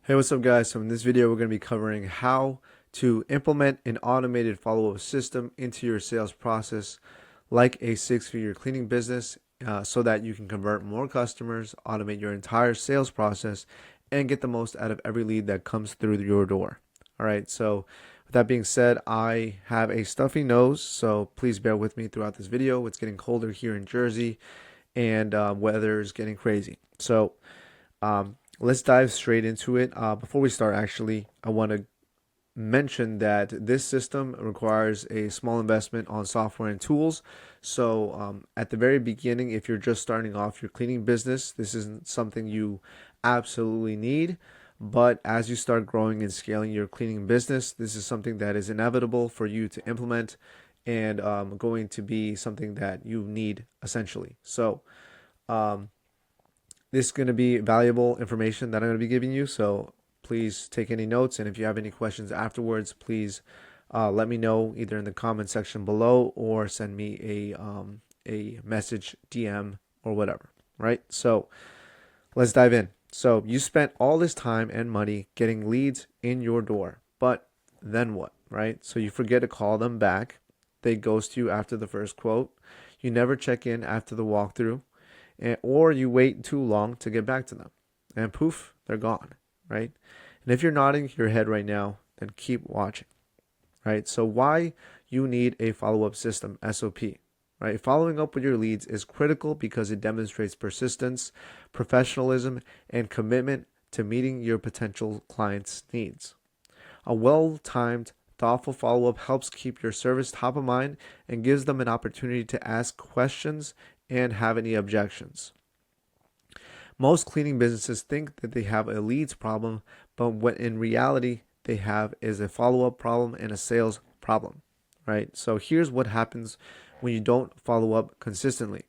Hey, what's up guys? So in this video, we're going to be covering how to implement an automated follow-up system into your sales process like a six-figure cleaning business so that you can convert more customers, automate your entire sales process, and get the most out of every lead that comes through your door. All right, so with that being said, I have a stuffy nose, so please bear with me throughout this video. It's getting colder here in Jersey, and weather is getting crazy. So let's dive straight into it. Before we start, actually, I want to mention that this system requires a small investment on software and tools. So at the very beginning, if you're just starting off your cleaning business, this isn't something you absolutely need. But as you start growing and scaling your cleaning business, this is something that is inevitable for you to implement and going to be something that you need essentially. So um, this is going to be valuable information that I'm going to be giving you. So please take any notes. And if you have any questions afterwards, please let me know either in the comment section below or send me a message, DM, or whatever. Right. So let's dive in. So you spent all this time and money getting leads in your door, but then what? Right. So you forget to call them back. They ghost you after the first quote. You never check in after the walkthrough, or you wait too long to get back to them, and poof, they're gone, right? And if you're nodding your head right now, then keep watching, right? So why you need a follow-up system, SOP, right? Following up with your leads is critical because it demonstrates persistence, professionalism, and commitment to meeting your potential clients' needs. A well-timed, thoughtful follow-up helps keep your service top of mind and gives them an opportunity to ask questions and have any objections. Most cleaning businesses think that they have a leads problem, but what in reality they have is a follow-up problem and a sales problem, right? So here's what happens when you don't follow up consistently.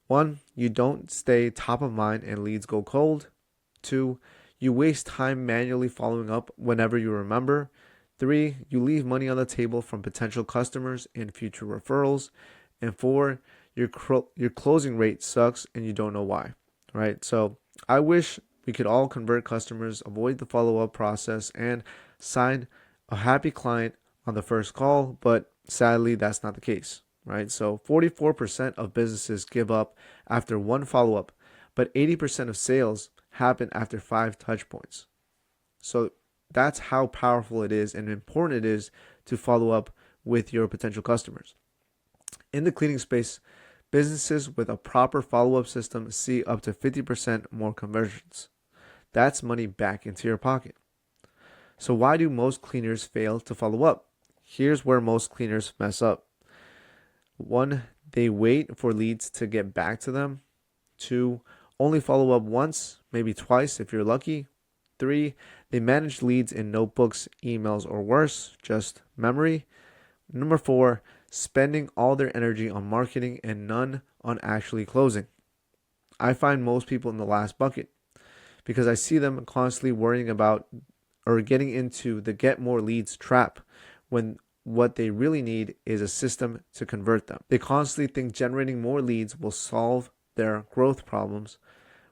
One, you don't stay top of mind and leads go cold. Two, you waste time manually following up whenever you remember. Three, you leave money on the table from potential customers and future referrals. And four, your closing rate sucks and you don't know why, right? So I wish we could all convert customers, avoid the follow-up process, and sign a happy client on the first call, but sadly, that's not the case, right? So 44% of businesses give up after one follow-up, but 80% of sales happen after 5 touch points. So that's how powerful it is and important it is to follow up with your potential customers. In the cleaning space, businesses with a proper follow-up system see up to 50% more conversions. That's money back into your pocket. So why do most cleaners fail to follow up? Here's where most cleaners mess up. One, they wait for leads to get back to them. Two, only follow up once, maybe twice if you're lucky. Three, they manage leads in notebooks, emails, or worse, just memory. Number four, spending all their energy on marketing and none on actually closing. I find most people in the last bucket because I see them constantly worrying about or getting into the get more leads trap when what they really need is a system to convert them. They constantly think generating more leads will solve their growth problems,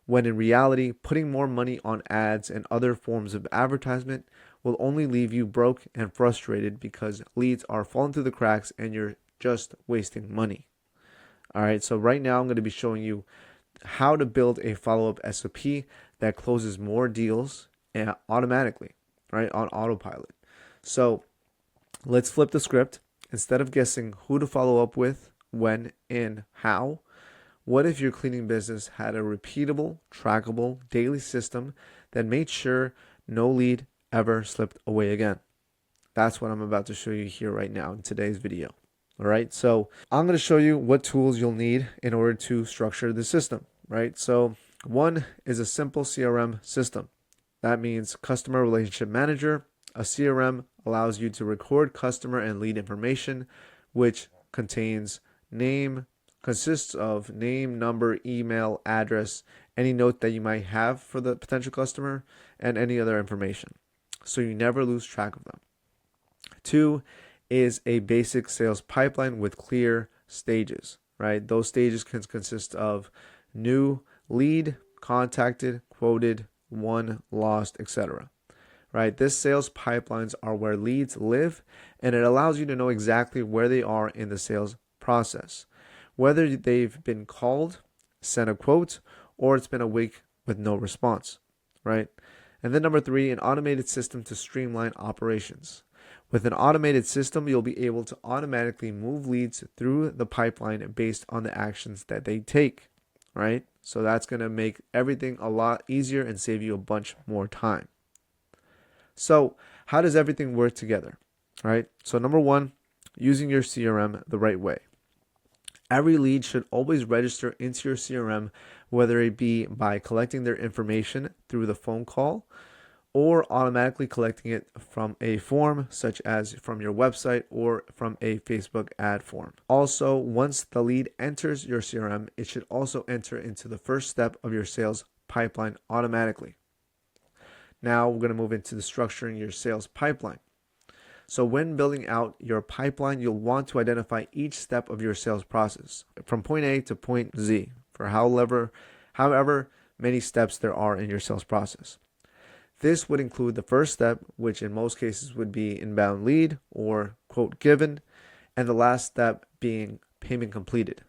when in reality, putting more money on ads and other forms of advertisement will only leave you broke and frustrated because leads are falling through the cracks and you're just wasting money. All right, so right now I'm going to be showing you how to build a follow-up SOP that closes more deals automatically, right, on autopilot. So let's flip the script. Instead of guessing who to follow up with, when, and how, what if your cleaning business had a repeatable, trackable, daily system that made sure no lead ever slipped away again? That's what I'm about to show you here right now in today's video. All right, so I'm going to show you what tools you'll need in order to structure the system, right? So one is a simple CRM system. That means customer relationship manager. A CRM allows you to record customer and lead information, which consists of name, number, email, address, any note that you might have for the potential customer, and any other information, so you never lose track of them. Two is a basic sales pipeline with clear stages, right? Those stages can consist of new lead, contacted, quoted, won, lost, etc. Right? This sales pipelines are where leads live, and it allows you to know exactly where they are in the sales process, whether they've been called, sent a quote, or it's been a week with no response, right? And then number three, an automated system to streamline operations. With an automated system, you'll be able to automatically move leads through the pipeline based on the actions that they take, right? So that's going to make everything a lot easier and save you a bunch more time. So how does everything work together, right? So number one, using your CRM the right way. Every lead should always register into your CRM, whether it be by collecting their information through the phone call or automatically collecting it from a form, such as from your website or from a Facebook ad form. Also, once the lead enters your CRM, it should also enter into the first step of your sales pipeline automatically. Now we're going to move into the structuring your sales pipeline. So when building out your pipeline, you'll want to identify each step of your sales process from point A to point Z for however many steps there are in your sales process. This would include the first step, which in most cases would be inbound lead or quote given, and the last step being payment completed.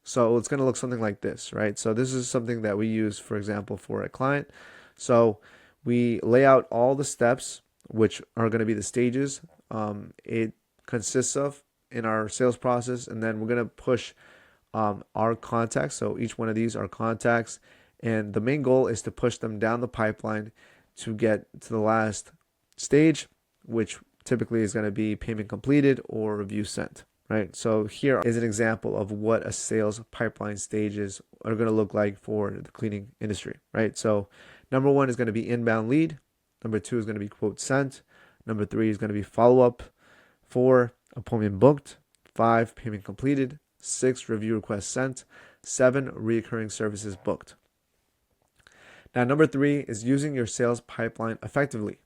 So it's going to look something like this, right? So this is something that we use, for example, for a client. So we lay out all the steps, which are going to be the stages it consists of in our sales process, and then we're going to push our contacts. So each one of these are contacts, and the main goal is to push them down the pipeline to get to the last stage, which typically is going to be payment completed or review sent, right? So here is an example of what a sales pipeline stages are going to look like for the cleaning industry, right? So number one is going to be inbound lead. Number two is going to be quote sent. Number three is going to be follow-up. 4, appointment booked. 5, payment completed. 6, review request sent. 7, recurring services booked. Now, number 3 is using your sales pipeline effectively.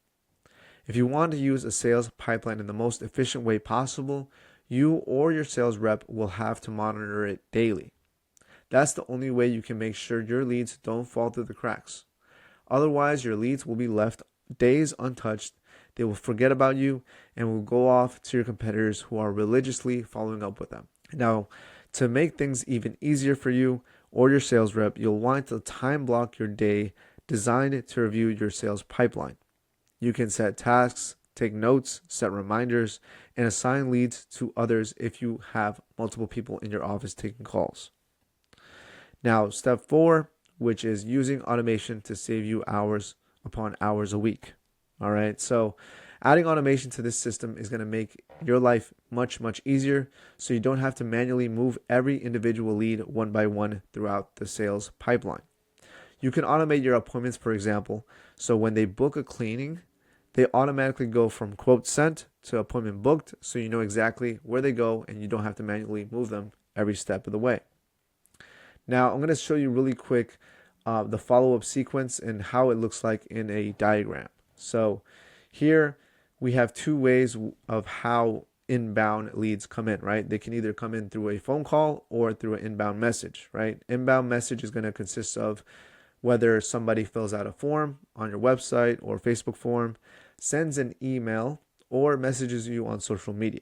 If you want to use a sales pipeline in the most efficient way possible, you or your sales rep will have to monitor it daily. That's the only way you can make sure your leads don't fall through the cracks. Otherwise, your leads will be left days untouched. They will forget about you and will go off to your competitors who are religiously following up with them. Now, to make things even easier for you or your sales rep, you'll want to time block your day designed to review your sales pipeline. You can set tasks, take notes, set reminders, and assign leads to others if you have multiple people in your office taking calls. Now, step 4, which is using automation to save you hours upon hours a week. All right, so adding automation to this system is going to make your life much, much easier, so you don't have to manually move every individual lead one by one throughout the sales pipeline. You can automate your appointments, for example, so when they book a cleaning, they automatically go from quote sent to appointment booked, so you know exactly where they go and you don't have to manually move them every step of the way. Now, I'm going to show you really quick the follow-up sequence and how it looks like in a diagram. So here we have two ways of how inbound leads come in, right? They can either come in through a phone call or through an inbound message, right? Inbound message is going to consist of whether somebody fills out a form on your website or Facebook form, sends an email, or messages you on social media.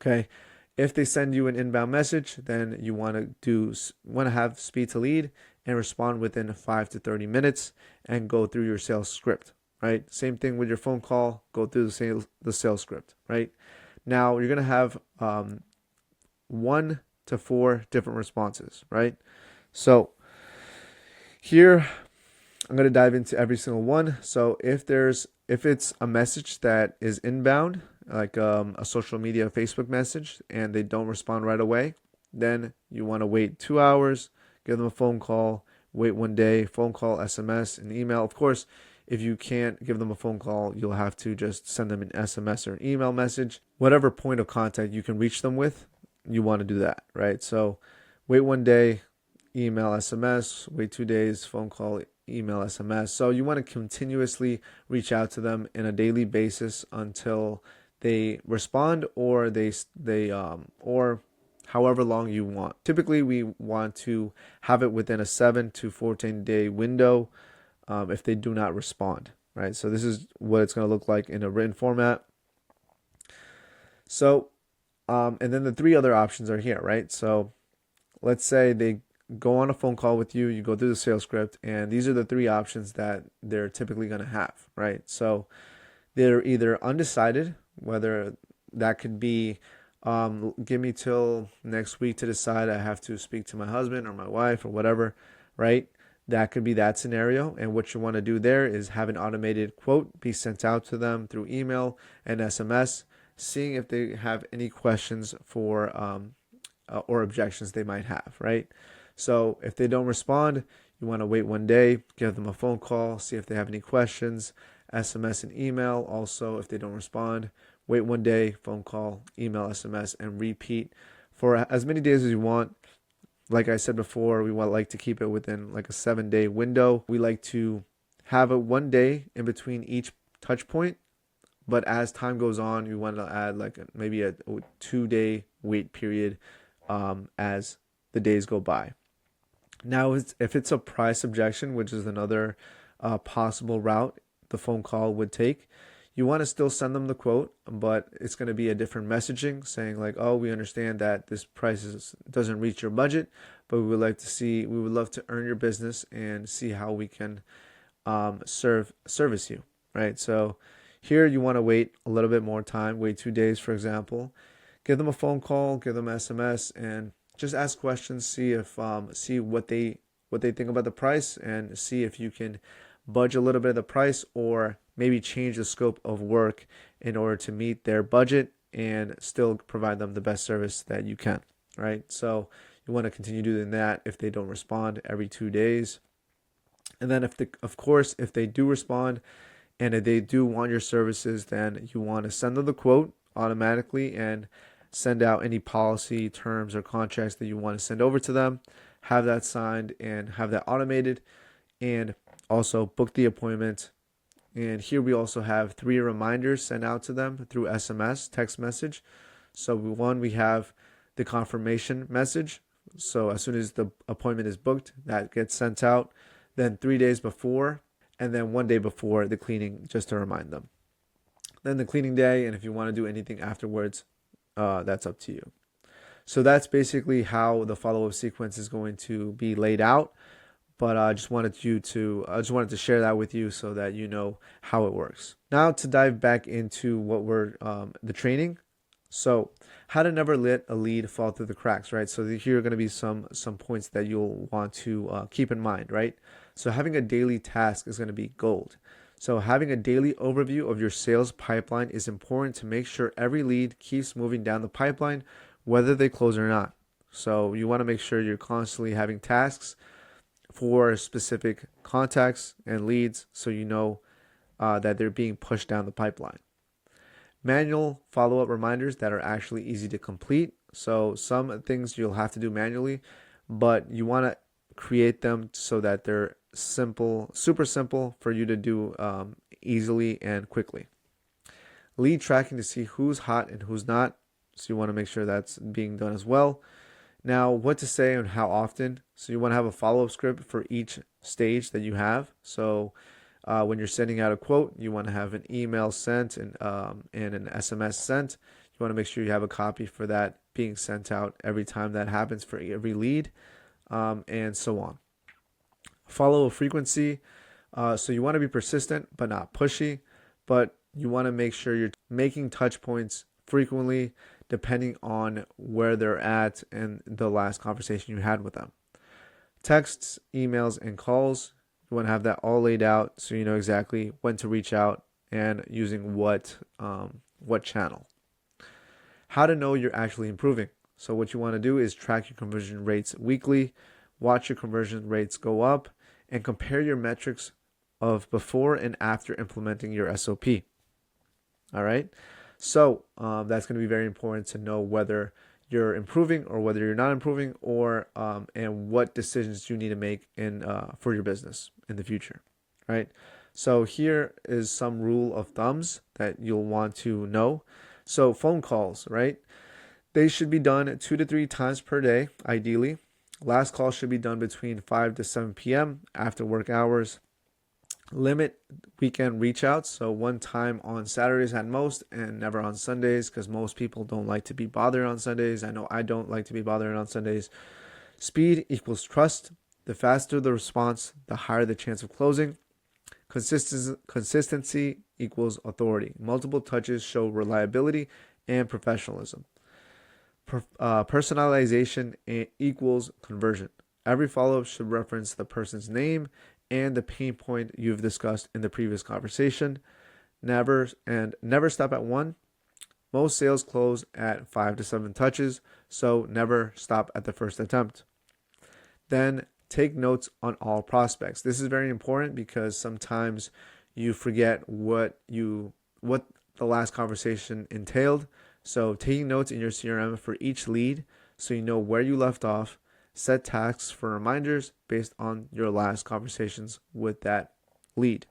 Okay. If they send you an inbound message, then you want to have speed to lead and respond within 5 to 30 minutes and go through your sales script, right? Same thing with your phone call, go through the sales script, right? Now you're going to have 1 to 4 different responses, right? So here I'm going to dive into every single one. So if it's a message that is inbound, like a social media Facebook message, and they don't respond right away, then you want to wait 2 hours, give them a phone call, wait 1 day, phone call, SMS, and email. Of course, if you can't give them a phone call, you'll have to just send them an SMS or an email message. Whatever point of contact you can reach them with, you want to do that, right? So wait 1 day, email, SMS, wait 2 days, phone call, email, SMS. So you want to continuously reach out to them on a daily basis until they respond or or however long you want. Typically, we want to have it within a 7 to 14 day window if they do not respond, right? So this is what it's going to look like in a written format. So, and then the three other options are here, right? So let's say they go on a phone call with you, you go through the sales script, and these are the three options that they're typically going to have, right? So they're either undecided, whether that could be, give me till next week to decide, I have to speak to my husband or my wife or whatever, right? That could be that scenario. And what you want to do there is have an automated quote be sent out to them through email and SMS, seeing if they have any questions for or objections they might have, right? So if they don't respond, you want to wait one day, give them a phone call, see if they have any questions, SMS and email. Also, if they don't respond, wait one day, phone call, email, SMS, and repeat for as many days as you want. Like I said before, we like to keep it within like a 7-day window. We like to have a 1 day in between each touch point, but as time goes on, you want to add like maybe a 2-day wait period as the days go by. Now, if it's a price objection, which is another possible route the phone call would take, you want to still send them the quote, but it's going to be a different messaging saying like, oh, we understand that this price doesn't reach your budget, but we would love to earn your business and see how we can service you, right? So here you want to wait a little bit more time, wait 2 days, for example, give them a phone call, give them SMS, and just ask questions, see what they think about the price, and see if you can budge a little bit of the price or maybe change the scope of work in order to meet their budget and still provide them the best service that you can, right? So you want to continue doing that if they don't respond every 2 days. And then if they do respond and if they do want your services, then you want to send them the quote automatically and send out any policy terms or contracts that you want to send over to them, have that signed and have that automated, and also book the appointment. And here we also have 3 reminders sent out to them through SMS, text message. So we have the confirmation message. So as soon as the appointment is booked, that gets sent out. Then 3 days before, and then 1 day before the cleaning, just to remind them. Then the cleaning day, and if you want to do anything afterwards, that's up to you. So that's basically how the follow-up sequence is going to be laid out. But I just wanted to share that with you so that you know how it works. Now to dive back into what the training. So how to never let a lead fall through the cracks, right? So here are going to be some points that you'll want to keep in mind, right? So having a daily task is going to be gold. So having a daily overview of your sales pipeline is important to make sure every lead keeps moving down the pipeline, whether they close or not. So you want to make sure you're constantly having tasks for specific contacts and leads so you know that they're being pushed down the pipeline. Manual follow-up reminders that are actually easy to complete. So some things you'll have to do manually, but you want to create them so that they're simple, super simple for you to do easily and quickly. Lead tracking to see who's hot and who's not. So you want to make sure that's being done as well. Now, what to say and how often. So you want to have a follow-up script for each stage that you have. So when you're sending out a quote, you want to have an email sent and an SMS sent. You want to make sure you have a copy for that being sent out every time that happens for every lead, and so on. Follow frequency. So you want to be persistent but not pushy, but you want to make sure you're making touch points frequently depending on where they're at and the last conversation you had with them. Texts, emails, and calls. You want to have that all laid out so you know exactly when to reach out and using what channel. How to know you're actually improving. So what you want to do is track your conversion rates weekly, watch your conversion rates go up, and compare your metrics of before and after implementing your SOP. All right. So that's going to be very important to know whether you're improving or whether you're not improving, or and what decisions you need to make for your business in the future. Right. So here is some rule of thumbs that you'll want to know. So phone calls, right? They should be done 2 to 3 times per day, ideally. Last call should be done between 5 to 7 p.m. after work hours. Limit weekend reach outs. So one time on Saturdays at most and never on Sundays, because most people don't like to be bothered on Sundays. I know I don't like to be bothered on Sundays. Speed equals trust. The faster the response, the higher the chance of closing. Consistency equals authority. Multiple touches show reliability and professionalism. Personalization equals conversion. Every follow-up should reference the person's name and the pain point you've discussed in the previous conversation. Never stop at one. Most sales close at 5 to 7 touches, so never stop at the first attempt. Then take notes on all prospects. This is very important because sometimes you forget what the last conversation entailed. So taking notes in your CRM for each lead so you know where you left off. Set tasks for reminders based on your last conversations with that lead.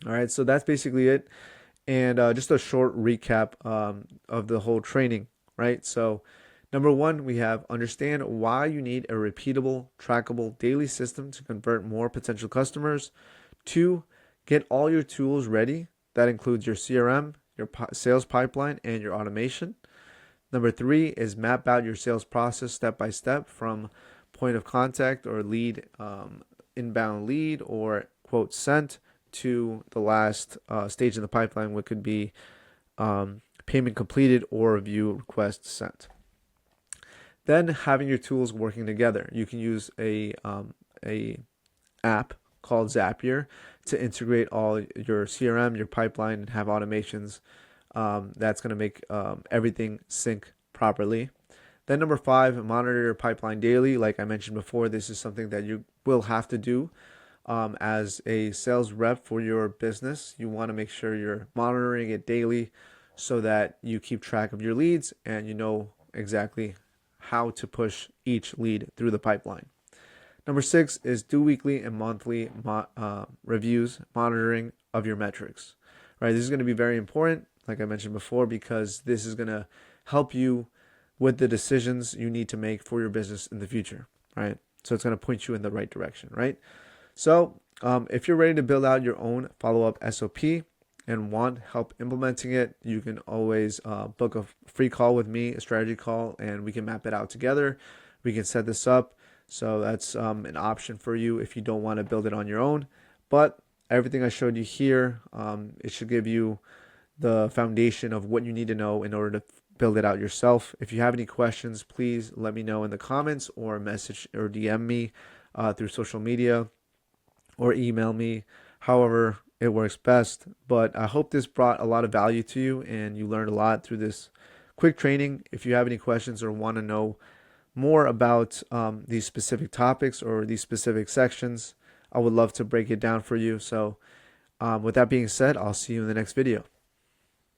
All right, so that's basically it. And just a short recap of the whole training, right? So number one, we have understand why you need a repeatable, trackable daily system to convert more potential customers. 2, get all your tools ready. That includes your CRM, your sales pipeline, and your automation. Number 3 is map out your sales process step by step from point of contact or lead, inbound lead or quote sent to the last stage in the pipeline, which could be payment completed or review request sent. Then having your tools working together. You can use a app called Zapier to integrate all your CRM, your pipeline, and have automations. That's going to make everything sync properly. Then number 5, monitor your pipeline daily. Like I mentioned before, this is something that you will have to do as a sales rep for your business. You want to make sure you're monitoring it daily so that you keep track of your leads and you know exactly how to push each lead through the pipeline. Number 6 is do weekly and monthly reviews, monitoring of your metrics. Right, this is going to be very important, like I mentioned before, because this is going to help you with the decisions you need to make for your business in the future, right? So it's going to point you in the right direction, right? So if you're ready to build out your own follow-up SOP and want help implementing it, you can always book a free call with me, a strategy call, and we can map it out together. We can set this up. So that's an option for you if you don't want to build it on your own. But everything I showed you here, it should give you the foundation of what you need to know in order to build it out yourself. If you have any questions, please let me know in the comments or message or DM me through social media or email me, however it works best. But I hope this brought a lot of value to you and you learned a lot through this quick training. If you have any questions or want to know more about these specific topics or these specific sections, I would love to break it down for you. So with that being said, I'll see you in the next video.